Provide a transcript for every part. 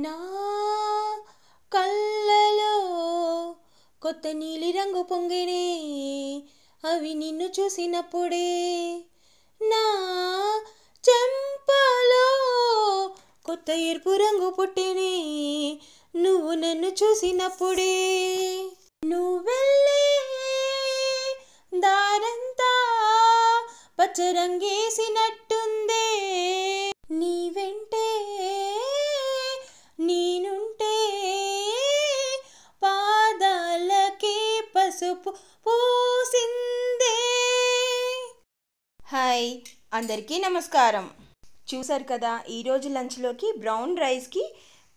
నా కళ్ళలో కొత్త నీలిరంగు పొంగినే, అవి నిన్ను చూసినప్పుడే. నా చెంపలో కొత్త ఎరుపు రంగు పుట్టినే, నువ్వు నన్ను చూసినప్పుడే. నువ్వెళ్ళే దారంతా పచ్చరంగేసినట్టుందే, నీ వెంటే నేనుంటే పాదాలకే పసుపు పూసిందే. హాయ్, అందరికీ నమస్కారం. చూసారు కదా, ఈరోజు లంచ్లోకి బ్రౌన్ రైస్కి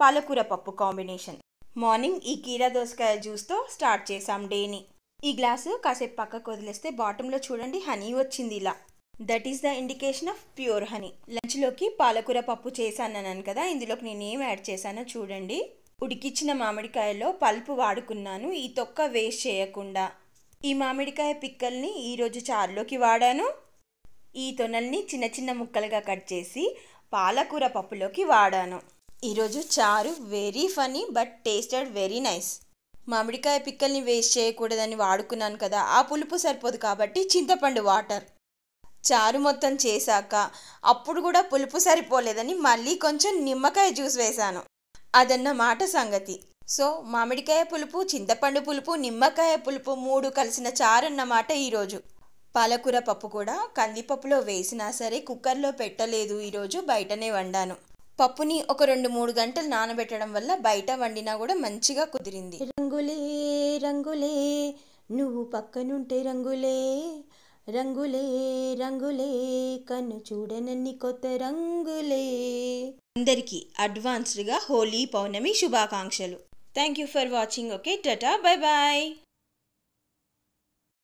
పాలకూర పప్పు కాంబినేషన్. మార్నింగ్ ఈ కీరా దోసకాయ జ్యూస్తో స్టార్ట్ చేసాం డేని. ఈ గ్లాసు కాసేపు పక్కకు వదిలేస్తే బాటంలో చూడండి హనీ వచ్చింది ఇలా. That is the indication of pure honey. లంచ్లోకి పాలకూర పప్పు చేశానన్నాను కదా, ఇందులోకి నేను ఏం యాడ్ చేశానో చూడండి. ఉడికిచ్చిన మామిడికాయలో పల్పు వాడుకున్నాను, ఈ తొక్క వేస్ట్ చేయకుండా. ఈ మామిడికాయ పిక్కల్ని ఈరోజు చారులోకి వాడాను. ఈ తొనల్ని చిన్న చిన్న ముక్కలుగా కట్ చేసి పాలకూర పప్పులోకి వాడాను. ఈరోజు చారు very funny but tasted very nice. మామిడికాయ పిక్కల్ని వేస్ట్ చేయకూడదని వాడుకున్నాను కదా, ఆ పులుపు సరిపోదు కాబట్టి చింతపండు వాటర్. చారు మొత్తం చేశాక అప్పుడు కూడా పులుపు సరిపోలేదని మళ్ళీ కొంచెం నిమ్మకాయ జ్యూస్ వేశాను. అదన్నమాట సంగతి. సో మామిడికాయ పులుపు, చింతపండు పులుపు, నిమ్మకాయ పులుపు 3 కలిసిన చారు అన్నమాట ఈరోజు. పాలకూర పప్పు కూడా కందిపప్పులో వేసినా సరే కుక్కర్లో పెట్టలేదు, ఈరోజు బయటనే వండాను. పప్పుని ఒక 2-3 గంటలు నానబెట్టడం వల్ల బయట వండినా కూడా మంచిగా కుదిరింది. రంగులే రంగులే నువ్వు పక్కనుంటే రంగులే, రంగులే రంగులే కన్ను చూడనన్ని కొత్త రంగులే. అందరికీ అడ్వాన్స్డ్గా హోలీ పౌర్ణమి శుభాకాంక్షలు. Thank you for watching. Okay, tata, bye bye.